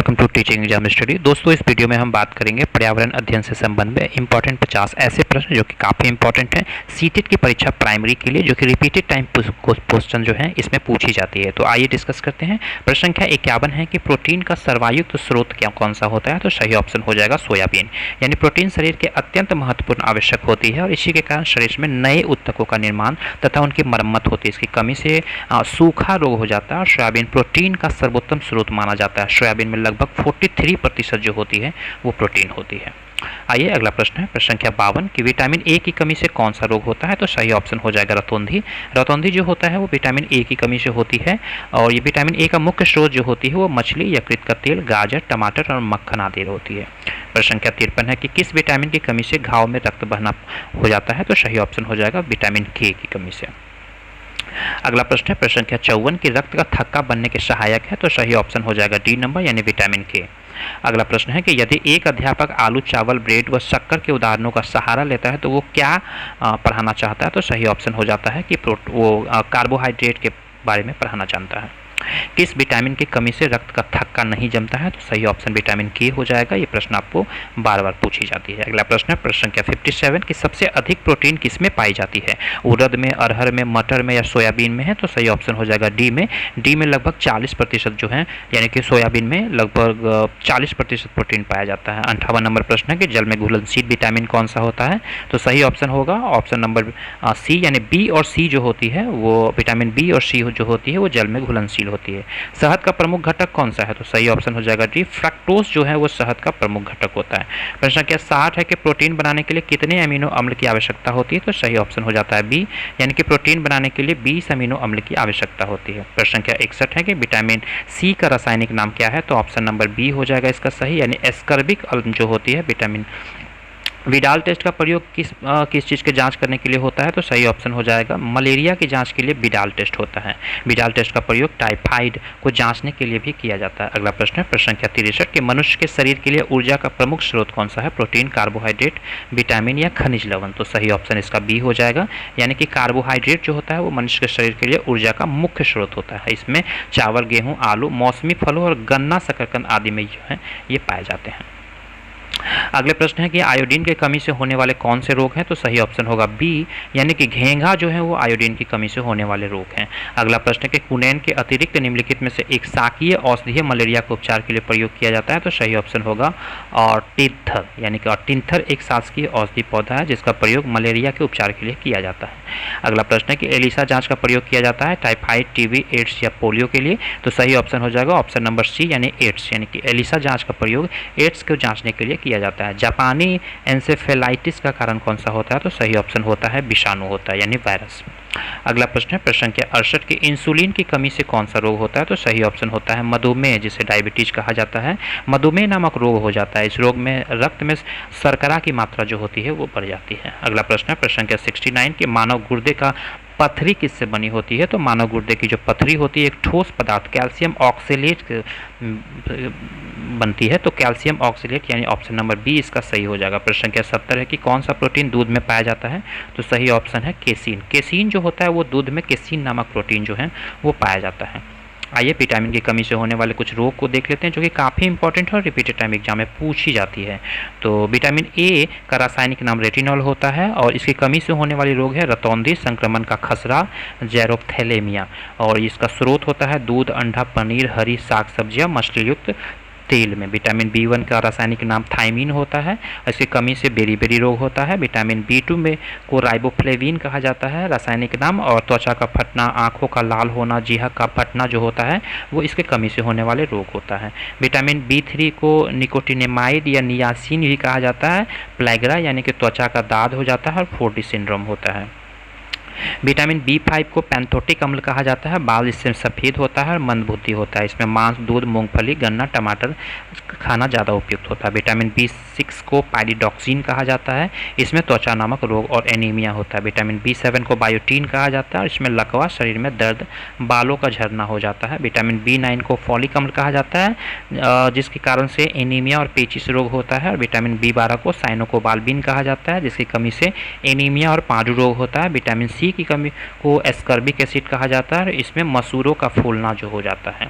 Welcome to teaching exam study. दोस्तों, इस video में हम बात करेंगे पर्यावरण अध्ययन से संबंध में इंपॉर्टेंट 50 ऐसे प्रश्न जो कि काफ़ी इंपॉर्टेंट हैं सीटेट की परीक्षा प्राइमरी के लिए, जो कि रिपीटेड टाइम क्वेश्चन जो है इसमें पूछी जाती है। तो आइए डिस्कस करते हैं। प्रश्न संख्या 51 है कि प्रोटीन का सर्वायुक्त स्रोत क्या कौन सा होता है। तो सही ऑप्शन हो जाएगा सोयाबीन। यानी प्रोटीन शरीर के अत्यंत महत्वपूर्ण आवश्यक होती है और इसी के कारण शरीर में नए ऊतकों का निर्माण तथा उनकी मरम्मत होती है। इसकी कमी से सूखा रोग हो जाता है और सोयाबीन प्रोटीन का सर्वोत्तम स्रोत माना जाता है। सोयाबीन में लगभग 43% जो होती है वो प्रोटीन होती है। आइए अगला प्रश्न है, प्रश्न संख्या 52 कि विटामिन ए की कमी से कौन सा रोग होता है। तो सही ऑप्शन हो जाएगा रतौंधी। रतौंधी जो होता है वो विटामिन ए की कमी से होती है और ये विटामिन ए का मुख्य स्रोत जो होती है वो मछली, यकृत का तेल, गाजर, टमाटर और मक्खन आदि होती है। प्रश्न संख्या 53 है कि किस विटामिन की कमी से घाव में रक्त बहना हो जाता है। तो सही ऑप्शन हो जाएगा विटामिन के की कमी से। अगला प्रश्न है, प्रश्न संख्या 54 कि रक्त का थक्का बनने के सहायक है। तो सही ऑप्शन हो जाएगा डी नंबर यानी विटामिन के। अगला प्रश्न है कि यदि एक अध्यापक आलू, चावल, ब्रेड व शक्कर के उदाहरणों का सहारा लेता है तो वो क्या पढ़ाना चाहता है। तो सही ऑप्शन हो जाता है कि वो कार्बोहाइड्रेट के बारे में पढ़ाना चाहता है। किस विटामिन की कमी से रक्त का थक्का नहीं जमता है। तो सही ऑप्शन विटामिन के हो जाएगा। ये प्रश्न आपको बार बार पूछी जाती है। अगला प्रश्न है, प्रश्न संख्या 57 कि सबसे अधिक प्रोटीन किस में पाई जाती है। उड़द में, अरहर में, मटर में या सोयाबीन में है। तो सही ऑप्शन हो जाएगा डी में। डी में लगभग 40% जो है, यानी कि सोयाबीन में लगभग 40% प्रोटीन पाया जाता है। 58 नंबर प्रश्न है कि जल में घुलनशील विटामिन कौन सा होता है। तो सही ऑप्शन होगा ऑप्शन नंबर सी, यानी बी और सी जो होती है वो विटामिन बी और सी जो होती है वो जल में घुलनशील होती है। शहद का प्रमुख घटक कौन सा है। तो सही ऑप्शन हो जाएगा डी, फ्रक्टोज जो है वो शहद का प्रमुख घटक होता है। प्रश्न संख्या 60 है कि प्रोटीन बनाने के लिए कितने अमीनो अम्ल की आवश्यकता होती है। तो सही ऑप्शन हो जाता है बी, यानी कि प्रोटीन बनाने के लिए 20 अमीनो अम्ल की आवश्यकता होती है। प्रश्न संख्या 61 है कि विटामिन सी का रासायनिक नाम क्या है। तो ऑप्शन नंबर बी हो जाएगा इसका सही, यानी एस्कर्बिक अम्ल जो होती है विटामिन। विडाल टेस्ट का प्रयोग किस चीज़ के जांच करने के लिए होता है। तो सही ऑप्शन हो जाएगा मलेरिया की जांच के लिए विडाल टेस्ट होता है। विडाल टेस्ट का प्रयोग टाइफाइड को जांचने के लिए भी किया जाता है। अगला प्रश्न है, प्रश्न संख्या 63 कि मनुष्य के शरीर के लिए ऊर्जा का प्रमुख स्रोत कौन सा है। प्रोटीन, कार्बोहाइड्रेट, विटामिन या खनिज लवण। तो सही ऑप्शन इसका बी हो जाएगा, यानी कि कार्बोहाइड्रेट जो होता है वो मनुष्य के शरीर के लिए ऊर्जा का मुख्य स्रोत होता है। इसमें चावल, गेहूँ, आलू, मौसमी फलों और गन्ना, शकरकंद आदि में जो है ये पाए जाते हैं। अगले प्रश्न है कि आयोडीन की कमी से होने वाले कौन से रोग हैं। तो सही ऑप्शन होगा बी, यानी कि घेंघा जो है वो आयोडीन की कमी से होने वाले रोग हैं। अगला प्रश्न है कि कुनैन के अतिरिक्त निम्नलिखित में से एक शाकीय औषधीय मलेरिया के उपचार के लिए प्रयोग किया जाता है। तो सही ऑप्शन होगा और टिंथर, यानी कि टिंथर एक शासकीय औषधि पौधा है जिसका प्रयोग मलेरिया के उपचार के लिए किया जाता है। अगला प्रश्न है कि एलिसा जांच का प्रयोग किया जाता है टाइफाइड, टीबी, एड्स या पोलियो के लिए। तो सही ऑप्शन हो जाएगा ऑप्शन नंबर सी, यानी एड्स, यानी कि एलिसा जांच का प्रयोग एड्स को जांचने के लिए किया जाता है। जापानी एंसेफेलाइटिस का कारण कौन सा होता है। तो सही ऑप्शन होता है विषाणु होता है, यानी वायरस। अगला प्रश्न है, प्रश्न संख्या 68 की इंसुलिन की कमी से कौन सा रोग होता है। तो सही ऑप्शन होता है मधुमेह, जिसे डायबिटीज कहा जाता है। मधुमेह नामक रोग हो जाता है। इस रोग में रक्त में शर्करा की मात्रा जो होती है वो बढ़ जाती है। अगला प्रश्न है, प्रश्न संख्या 69 कि मानव गुर्दे का पथरी किससे बनी होती है। तो मानव गुर्दे की जो पथरी होती है एक ठोस पदार्थ कैल्शियम ऑक्सलेट बनती है। तो कैल्शियम ऑक्सलेट, यानी ऑप्शन नंबर बी इसका सही हो जाएगा। प्रश्न संख्या 70 है कि कौन सा प्रोटीन दूध में पाया जाता है। तो सही ऑप्शन है केसीन। केसीन जो होता है वो दूध में केसीन नामक प्रोटीन जो है वो पाया जाता है। आइए विटामिन की कमी से होने वाले कुछ रोग को देख लेते हैं जो कि काफ़ी इंपॉर्टेंट है और रिपीटेड टाइम एग्जाम में पूछी जाती है। तो विटामिन ए का रासायनिक नाम रेटिनॉल होता है और इसकी कमी से होने वाली रोग है रतौंधी, संक्रमण का खसरा, जेरोप्थेलेमिया। और इसका स्रोत होता है दूध, अंडा, पनीर, हरी साग सब्जियाँ, मछली युक्त तेल में। विटामिन B1 का रासायनिक नाम थायमीन होता है। इसकी कमी से बेरी रोग होता है। विटामिन B2 में को राइबोफ्लेविन कहा जाता है रासायनिक नाम। और त्वचा का फटना, आंखों का लाल होना, जीह का फटना जो होता है वो इसके कमी से होने वाले रोग होता है। विटामिन B3 को निकोटिनेमाइड या नियासिन भी कहा जाता है। प्लेगरा, यानी कि त्वचा का दाद हो जाता है और 4D सिंड्रोम होता है। विटामिन B5 को पैंथोटिक अम्ल कहा जाता है। बाल इससे सफ़ेद होता है और मंदबुद्धि होता है। इसमें मांस, दूध, मूंगफली, गन्ना, टमाटर खाना ज़्यादा उपयुक्त होता है। विटामिन B6 को पायरिडॉक्सिन कहा जाता है। इसमें त्वचा नामक रोग और एनीमिया होता है। विटामिन B7 को बायोटीन कहा जाता है और इसमें लकवा, शरीर में दर्द, बालों का झड़ना हो जाता है। विटामिन B9 को फॉलिक अम्ल कहा जाता है जिसके कारण से एनीमिया और पेचिश रोग होता है। और विटामिन B12 को साइनोकोबाल्बिन कहा जाता है जिसकी कमी से एनीमिया और पांडु रोग होता है। विटामिन सी की कमी को एस्कर्बिक एसिड कहा जाता है और इसमें मसूरों का फूलना जो हो जाता है।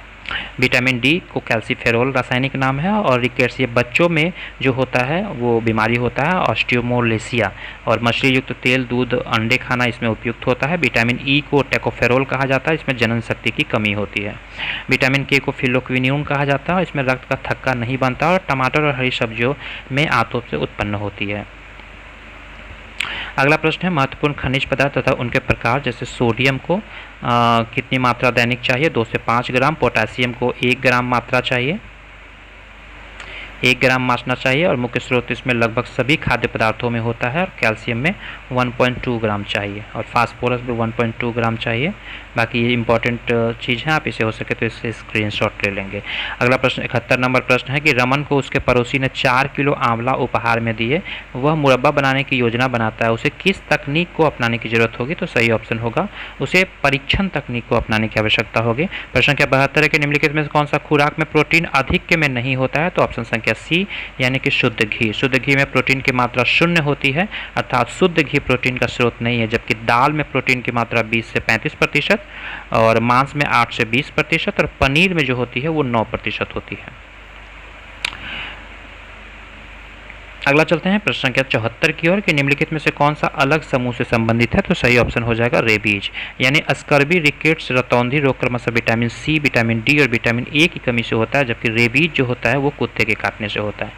विटामिन डी को कैल्सीफेरोल रासायनिक नाम है, और रिकेट्स ये बच्चों में जो होता है वो बीमारी होता है, ऑस्टियोमोलेसिया। और मछली युक्त तेल, दूध, अंडे खाना इसमें उपयुक्त होता है। विटामिन ई को टेकोफेरोल कहा जाता है, इसमें जनन शक्ति की कमी होती है। विटामिन के को फिलोक्विनिन कहा जाता है, इसमें रक्त का थक्का नहीं बनता, और टमाटर और हरी सब्जियों में आंतों से उत्पन्न होती है। अगला प्रश्न है महत्वपूर्ण खनिज पदार्थ तथा उनके प्रकार। जैसे सोडियम को कितनी मात्रा दैनिक चाहिए? 2 से 5 ग्राम। पोटेशियम को 1 ग्राम मात्रा चाहिए, 1 ग्राम मात्रा चाहिए, और मुख्य स्रोत इसमें लगभग सभी खाद्य पदार्थों में होता है। और कैल्शियम में 1.2 ग्राम चाहिए, और फास्फोरस भी 1.2 ग्राम चाहिए। बाकी ये इंपॉर्टेंट चीज़ है, आप इसे हो सके तो इससे स्क्रीनशॉट ले लेंगे। अगला प्रश्न 71 नंबर प्रश्न है कि रमन को उसके पड़ोसी ने 4 किलो आंवला उपहार में दिए, वह मुरब्बा बनाने की योजना बनाता है, उसे किस तकनीक को अपनाने की जरूरत होगी? तो सही ऑप्शन होगा उसे परीक्षण तकनीक को अपनाने की आवश्यकता होगी। प्रश्न संख्या 72 है कि निम्नलिखित में से कौन सा खुराक में प्रोटीन अधिक के में नहीं होता है? तो ऑप्शन संख्या सी यानी कि शुद्ध घी। शुद्ध घी में प्रोटीन की मात्रा 0 होती है, अर्थात शुद्ध घी प्रोटीन का स्रोत नहीं है। जबकि दाल में प्रोटीन की मात्रा 20 से 35%, और मांस में 8 से 20%, और पनीर में जो होती है वो 9% होती है। अगला चलते हैं प्रश्न संख्या 74 की ओर कि निम्नलिखित में से कौन सा अलग समूह से संबंधित है? तो सही ऑप्शन हो जाएगा रेबीज, यानी स्कर्बी, रिकेट्स, रतौंधी रोग क्रमशः विटामिन सी, विटामिन डी और विटामिन ए की कमी से होता है, जबकि रेबीज जो होता है वो कुत्ते के काटने से होता है।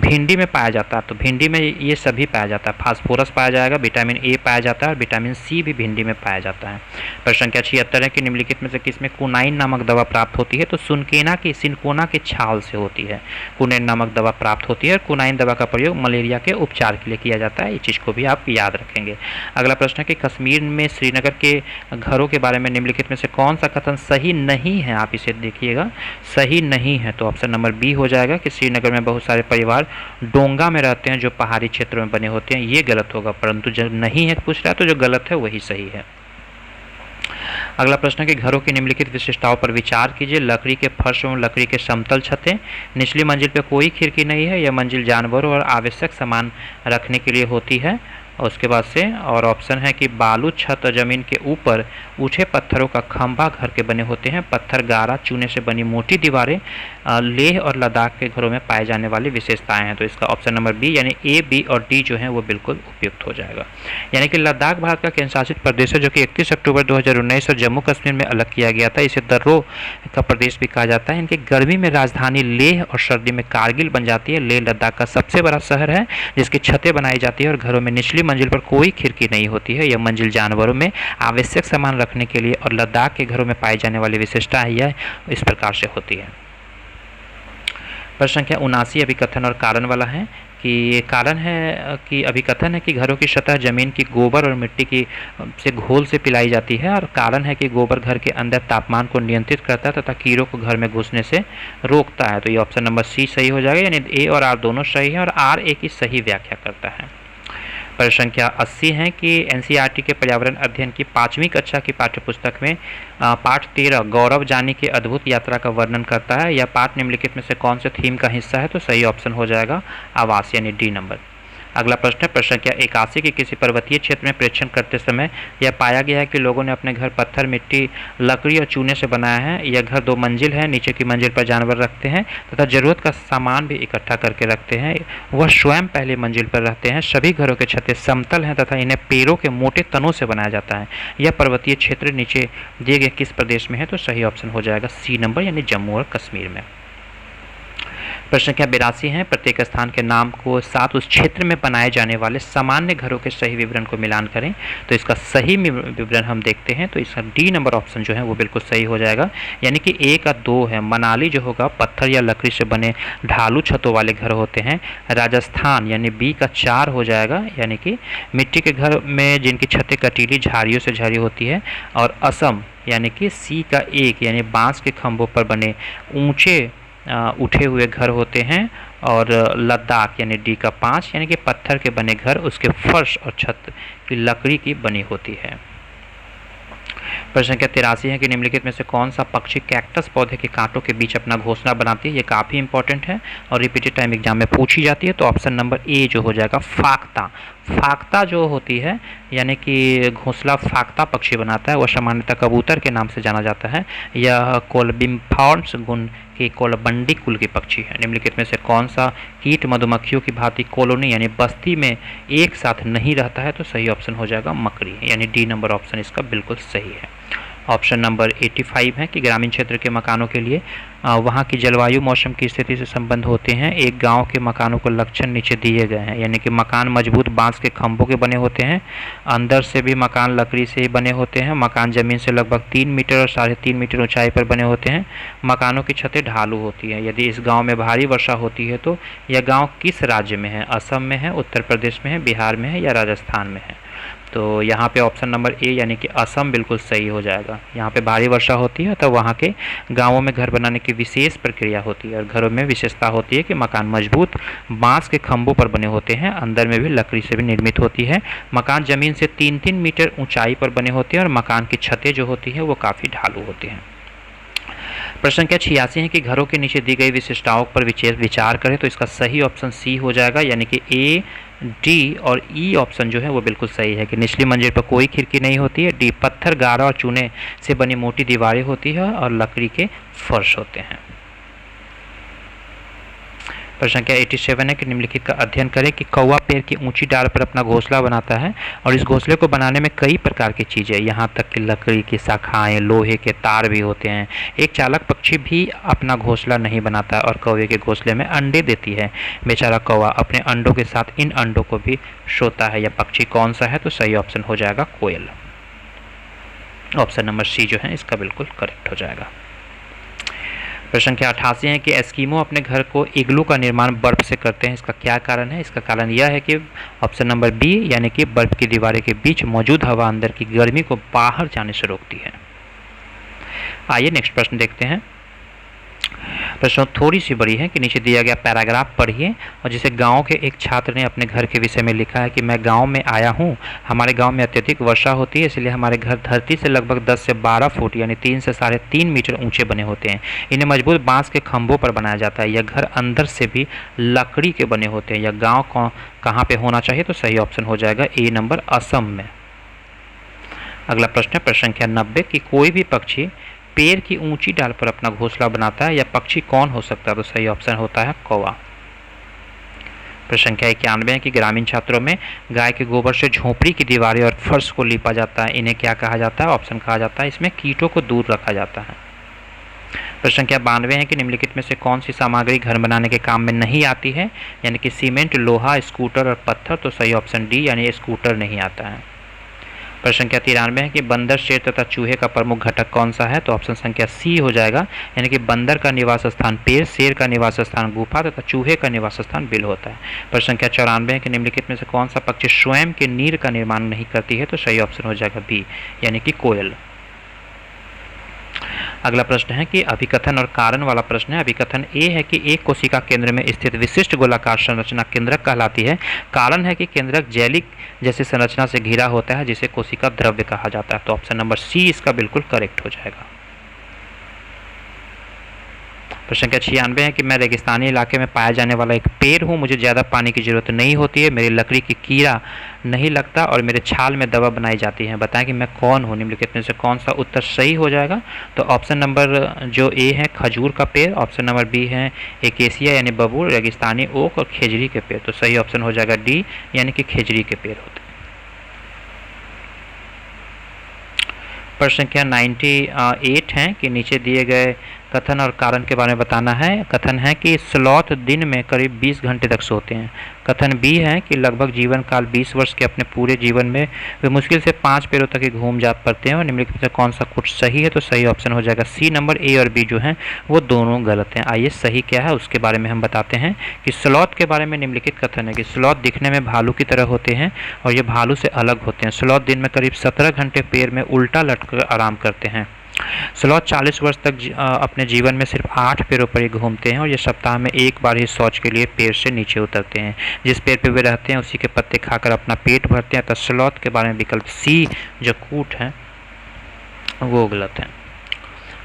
भिंडी में पाया जाता है, तो भिंडी में ये सभी पाया जाता है। फास्फोरस पाया जाएगा, विटामिन ए पाया जाता है, और विटामिन सी भी भिंडी में पाया जाता है। प्रश्न संख्या 76 है कि निम्नलिखित में से किसमें कुनाइन नामक दवा प्राप्त होती है? तो सिनकोना के छाल से होती है कुनाइन नामक दवा प्राप्त होती है। कुनाइन दवा का प्रयोग मलेरिया के उपचार के लिए किया जाता है, इस चीज़ को भी आप याद रखेंगे। अगला प्रश्न है कि कश्मीर में श्रीनगर के घरों के बारे में निम्नलिखित में से कौन सा कथन सही नहीं है? आप इसे देखिएगा, सही नहीं है तो ऑप्शन नंबर बी हो जाएगा कि श्रीनगर में बहुत सारे परिवार डोंगा में रहते हैं जो पहाड़ी क्षेत्रों में बने होते हैं। ये गलत होगा, परंतु जो नहीं है पूछ रहा है तो जो गलत है वही सही है। अगला प्रश्न है कि घरों की निम्नलिखित विशेषताओं पर विचार कीजिए। लकड़ी के फर्श एवं लकड़ी के समतल छतें, निचली मंजिल पर कोई खिड़की नहीं है, यह मंजिल जानवरों और आवश्यक सामान रखने के लिए होती है। और उसके बाद से और ऑप्शन है कि बालू छत और जमीन के ऊपर उठे पत्थरों का खंभा घर के बने होते हैं। पत्थर, गारा, चूने से बनी मोटी दीवारें लेह और लद्दाख के घरों में पाए जाने वाली विशेषताएं हैं। तो इसका ऑप्शन नंबर बी यानी ए, बी और डी जो है वो बिल्कुल उपयुक्त हो जाएगा। यानी कि लद्दाख भारत का केंद्र शासित प्रदेश है जो कि 31 अक्टूबर 2019 और जम्मू कश्मीर में अलग किया गया था। इसे दर्रो का प्रदेश भी कहा जाता है। इनकी गर्मी में राजधानी लेह और सर्दी में कारगिल बन जाती है। लेह लद्दाख का सबसे बड़ा शहर है जिसकी छतें बनाई जाती है और घरों में निचली मंजिल पर कोई खिड़की नहीं होती है। यह मंजिल जानवरों में आवश्यक सामान रखने के लिए और लद्दाख के घरों में पाई जाने वाली विशेषता है, यह इस प्रकार से होती है। प्रश्न संख्या 79 अभिकथन और कारण वाला है कि कारण है कि अभिकथन है कि घरों की सतह जमीन की गोबर और मिट्टी की से घोल से पिलाई जाती है, और कारण है कि गोबर घर के अंदर तापमान को नियंत्रित करता है तथा कीड़ों को घर में घुसने से रोकता है। तो ये ऑप्शन नंबर सी सही हो जाएगा, यानी ए और आर दोनों सही है और आर ए की सही व्याख्या करता है। प्रश्न संख्या 80 है कि एनसीईआरटी के पर्यावरण अध्ययन की 5वीं कक्षा की पाठ्यपुस्तक में पाठ 13 गौरव जानी की अद्भुत यात्रा का वर्णन करता है। यह पाठ निम्नलिखित में से कौन से थीम का हिस्सा है? तो सही ऑप्शन हो जाएगा आवास यानी डी नंबर। अगला प्रश्न है प्रश्न संख्या 81 की किसी पर्वतीय क्षेत्र में प्रेक्षण करते समय यह पाया गया है कि लोगों ने अपने घर पत्थर, मिट्टी, लकड़ी और चूने से बनाया है। यह घर 2 मंजिल है, नीचे की मंजिल पर जानवर रखते हैं तथा जरूरत का सामान भी इकट्ठा करके रखते हैं। वह स्वयं पहली मंजिल पर रहते हैं। सभी घरों के छतें समतल हैं तथा इन्हें पेड़ों के मोटे तनों से बनाया जाता है। यह पर्वतीय क्षेत्र नीचे दिए गए किस प्रदेश में है? तो सही ऑप्शन हो जाएगा सी नंबर यानी जम्मू और कश्मीर में। प्रश्न संख्या 82 है प्रत्येक स्थान के नाम को साथ उस क्षेत्र में बनाए जाने वाले सामान्य घरों के सही विवरण को मिलान करें। तो इसका सही विवरण हम देखते हैं तो इसका डी नंबर ऑप्शन जो है वो बिल्कुल सही हो जाएगा, यानी कि ए का 2 है। मनाली जो होगा पत्थर या लकड़ी से बने ढालू छतों वाले घर होते हैं। राजस्थान यानी बी का 4 हो जाएगा, यानी कि मिट्टी के घर में जिनकी छतें कटीली झाड़ियों से झरी होती है। और असम यानी कि सी का 1 यानी बांस के खंभों पर बने ऊंचे उठे हुए घर होते हैं। और लद्दाख यानी डी का 5 यानी कि पत्थर के बने घर, उसके फर्श और छत की लकड़ी की बनी होती है। प्रश्न संख्या 83 है कि निम्नलिखित में से कौन सा पक्षी कैक्टस पौधे के कांटों के बीच अपना घोंसला बनाती है। ये काफ़ी इंपॉर्टेंट है और रिपीटेड टाइम एग्जाम में पूछी जाती है। तो ऑप्शन नंबर ए जो हो जाएगा फाख्ता। फाख्ता जो होती है यानी कि घोंसला फाख्ता पक्षी बनाता है, वह सामान्यतः कबूतर के नाम से जाना जाता है। यह कोलबिम्फॉर्म्स गुण की कोलबंडी कुल की पक्षी है। निम्नलिखित में से कौन सा कीट मधुमक्खियों की भांति कॉलोनी यानी बस्ती में एक साथ नहीं रहता है। तो सही ऑप्शन हो जाएगा मकड़ी, यानी डी नंबर ऑप्शन इसका बिल्कुल सही है। ऑप्शन नंबर 85 है कि ग्रामीण क्षेत्र के मकानों के लिए वहाँ की जलवायु मौसम की स्थिति से संबंध होते हैं। एक गांव के मकानों को लक्षण नीचे दिए गए हैं, यानी कि मकान मजबूत बांस के खंभों के बने होते हैं, अंदर से भी मकान लकड़ी से ही बने होते हैं, मकान जमीन से लगभग 3 मीटर और 3.5 मीटर ऊंचाई पर बने होते हैं, मकानों की छतें ढालू होती हैं। यदि इस गाँव में भारी वर्षा होती है तो यह गाँव किस राज्य में है। असम में है, उत्तर प्रदेश में है, बिहार में है या राजस्थान में है। तो यहाँ पे ऑप्शन नंबर ए यानी कि असम बिल्कुल सही हो जाएगा। यहाँ पे भारी वर्षा होती है तो वहाँ के गांवों में घर बनाने की विशेष प्रक्रिया होती है और घरों में विशेषता होती है कि मकान मजबूत बांस के खंभों पर बने होते हैं, अंदर में भी लकड़ी से भी निर्मित होती है, मकान जमीन से 3-3 मीटर ऊंचाई पर बने होते हैं और मकान की छतें जो होती है वो काफ़ी ढालू होती हैं। प्रश्न संख्या 86 है कि घरों के नीचे दी गई विशिष्टताओं पर विचार करें। तो इसका सही ऑप्शन सी हो जाएगा, यानी कि ए, डी और ई ऑप्शन जो है वो बिल्कुल सही है कि निचली मंजिल पर कोई खिड़की नहीं होती है। डी, पत्थर, गारा और चूने से बनी मोटी दीवारें होती है और लकड़ी के फर्श होते हैं। प्रश्न संख्या 87 है कि निम्नलिखित का अध्ययन करें कि कौवा पेड़ की ऊंची डाल पर अपना घोंसला बनाता है और इस घोंसले को बनाने में कई प्रकार की चीज़ें, यहाँ तक कि लकड़ी की शाखाएं, लोहे के तार भी होते हैं। एक चालक पक्षी भी अपना घोंसला नहीं बनाता और कौवे के घोंसले में अंडे देती है। बेचारा कौवा अपने अंडों के साथ इन अंडों को भी सोता है। यह पक्षी कौन सा है। तो सही ऑप्शन हो जाएगा कोयल। ऑप्शन नंबर सी जो है इसका बिल्कुल करेक्ट हो जाएगा। प्रश्न संख्या 88 है कि एस्किमो अपने घर को इग्लू का निर्माण बर्फ से करते हैं। इसका क्या कारण है। इसका कारण यह है कि ऑप्शन नंबर बी यानी कि बर्फ की दीवारें के बीच मौजूद हवा अंदर की गर्मी को बाहर जाने से रोकती है। आइए नेक्स्ट प्रश्न देखते हैं। प्रश्न थोड़ी सी बड़ी है कि नीचे दिया गया पैराग्राफ पढ़िए और जिसे गांव के एक छात्र ने अपने घर के विषय में लिखा है कि मैं गांव में आया हूं, हमारे गांव में अत्यधिक वर्षा होती है, इसलिए हमारे घर धरती से लगभग 10 से 12 फुट यानी 3 से 3.5 मीटर ऊंचे बने होते हैं। इन्हें मजबूत बांस के खंभों पर बनाया जाता है। यह घर अंदर से भी लकड़ी के बने होते हैं। यह गाँव कहाँ पर होना चाहिए। तो सही ऑप्शन हो जाएगा ए नंबर, असम में। अगला प्रश्न है प्रश्न संख्या 90 कि कोई भी पक्षी पेड़ की ऊंची डाल पर अपना घोंसला बनाता है। यह पक्षी कौन हो सकता है। तो सही ऑप्शन होता है कौवा। प्रश्न संख्या 91 है कि ग्रामीण क्षेत्रों में गाय के गोबर से झोपड़ी की दीवारें और फर्श को लीपा जाता है। इन्हें क्या कहा जाता है। ऑप्शन कहा जाता है इसमें कीटों को दूर रखा जाता है। प्रश्न संख्या 92 है कि निम्नलिखित में से कौन सी सामग्री घर बनाने के काम में नहीं आती है, यानी कि सीमेंट, लोहा, स्कूटर और पत्थर। तो सही ऑप्शन डी यानी स्कूटर नहीं आता है। प्रश्न संख्या 93 है कि बंदर, शेर तथा चूहे का प्रमुख घटक कौन सा है। तो ऑप्शन संख्या सी हो जाएगा, यानी कि बंदर का निवास स्थान पेड़, शेर का निवास स्थान गुफा तथा चूहे का निवास स्थान बिल होता है। प्रश्न संख्या 94 है कि निम्नलिखित में से कौन सा पक्षी स्वयं के नीर का निर्माण नहीं करती है। तो सही ऑप्शन हो जाएगा बी यानी कि कोयल। अगला प्रश्न है कि अभिकथन और कारण वाला प्रश्न है। अभिकथन ए है कि एक कोशिका केंद्र में स्थित विशिष्ट गोलाकार संरचना केंद्रक कहलाती है। कारण है कि केंद्रक जेलिक जैसी संरचना से घिरा होता है जिसे कोशिका द्रव्य कहा जाता है। तो ऑप्शन नंबर सी इसका बिल्कुल करेक्ट हो जाएगा। प्रश्न संख्या 96 है कि मैं रेगिस्तानी इलाके में पाया जाने वाला एक पेड़ हूँ, मुझे ज़्यादा पानी की ज़रूरत नहीं होती है, मेरी लकड़ी की कीड़ा नहीं लगता और मेरे छाल में दवा बनाई जाती है। बताएं कि मैं कौन हूँ। निम्नलिखित में से कौन सा उत्तर सही हो जाएगा। तो ऑप्शन नंबर जो ए है खजूर का पेड़, ऑप्शन नंबर बी है एकेसिया यानी बबूल, रेगिस्तानी ओक और खेजड़ी के पेड़। तो सही ऑप्शन हो जाएगा डी यानी कि खेजड़ी के पेड़ होते हैं। प्रश्न संख्या 98 है कि नीचे दिए गए कथन और कारण के बारे में बताना है। कथन है कि स्लॉथ दिन में करीब 20 घंटे तक सोते हैं। कथन बी है कि लगभग जीवन काल 20 वर्ष के अपने पूरे जीवन में वे मुश्किल से 5 पैरों तक ही घूम जा पाते हैं। और निम्नलिखित में कौन सा कुछ सही है। तो सही ऑप्शन हो जाएगा सी नंबर, ए और बी जो हैं वो दोनों गलत हैं। आइए सही क्या है उसके बारे में हम बताते हैं कि स्लॉथ के बारे में निम्नलिखित कथन है कि स्लॉथ दिखने में भालू की तरह होते हैं और ये भालू से अलग होते हैं। स्लॉथ दिन में करीब 17 घंटे पेड़ में उल्टा लटकर आराम करते हैं। स्लॉथ 40 वर्ष तक अपने जीवन में सिर्फ 8 पैरों पर ही घूमते हैं और ये सप्ताह में एक बार ही शौच के लिए पेड़ से नीचे उतरते हैं। जिस पेड़ पे वे रहते हैं उसी के पत्ते खाकर अपना पेट भरते हैं। तो स्लॉथ के बारे में विकल्प सी जो कूट है वो गलत है।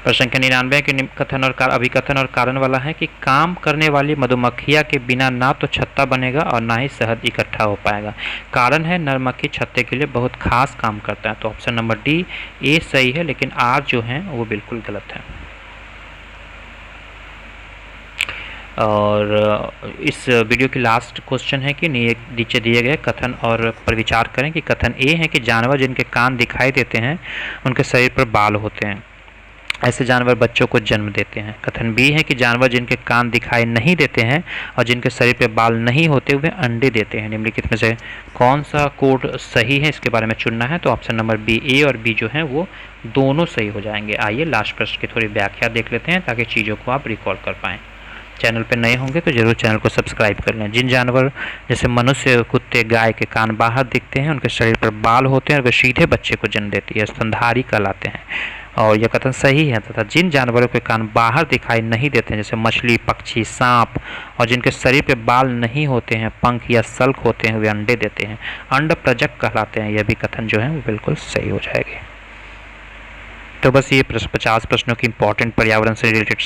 प्रश्न संख्या 99 के कथन और अभिकथन और कारण वाला है कि काम करने वाली मधुमक्खियां के बिना ना तो छत्ता बनेगा और ना ही शहद इकट्ठा हो पाएगा। कारण है नरमक्खी छत्ते के लिए बहुत खास काम करता है। तो ऑप्शन नंबर डी ए सही है, लेकिन आर जो है वो बिल्कुल गलत है। और इस वीडियो की लास्ट क्वेश्चन है कि नीचे दिए गए कथन और पर विचार करें कि कथन ए है कि जानवर जिनके कान दिखाई देते हैं उनके शरीर पर बाल होते हैं, ऐसे जानवर बच्चों को जन्म देते हैं। कथन बी है कि जानवर जिनके कान दिखाई नहीं देते हैं और जिनके शरीर पर बाल नहीं होते वे अंडे देते हैं। निम्नलिखित में से कौन सा कोड सही है, इसके बारे में चुनना है। तो ऑप्शन नंबर बी ए और बी जो है वो दोनों सही हो जाएंगे। आइए लास्ट प्रश्न की थोड़ी व्याख्या देख लेते हैं ताकि चीज़ों को आप रिकॉल कर पाएँ। चैनल पर नए होंगे तो जरूर चैनल को सब्सक्राइब कर लें। जिन जानवर जैसे मनुष्य, कुत्ते, गाय के कान बाहर दिखते हैं, उनके शरीर पर बाल होते हैं और वे सीधे बच्चे को जन्म देती है, स्तनधारी कहलाते हैं। और यह कथन सही है। तथा जिन जानवरों के कान बाहर दिखाई नहीं देते हैं, जैसे मछली, पक्षी, सांप, और जिनके शरीर पर बाल नहीं होते हैं, पंख या सल्क होते हैं, वे अंडे देते हैं, अंड प्रजक कहलाते हैं। यह भी कथन जो है वो बिल्कुल सही हो जाएगी। तो बस ये 50 प्रश्नों की इंपॉर्टेंट पर्यावरण से रिलेटेड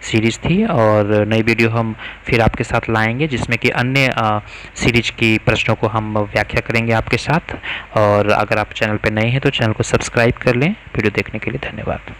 सीरीज़ थी, और नई वीडियो हम फिर आपके साथ लाएंगे जिसमें कि अन्य सीरीज की प्रश्नों को हम व्याख्या करेंगे आपके साथ। और अगर आप चैनल पर नए हैं तो चैनल को सब्सक्राइब कर लें। वीडियो देखने के लिए धन्यवाद।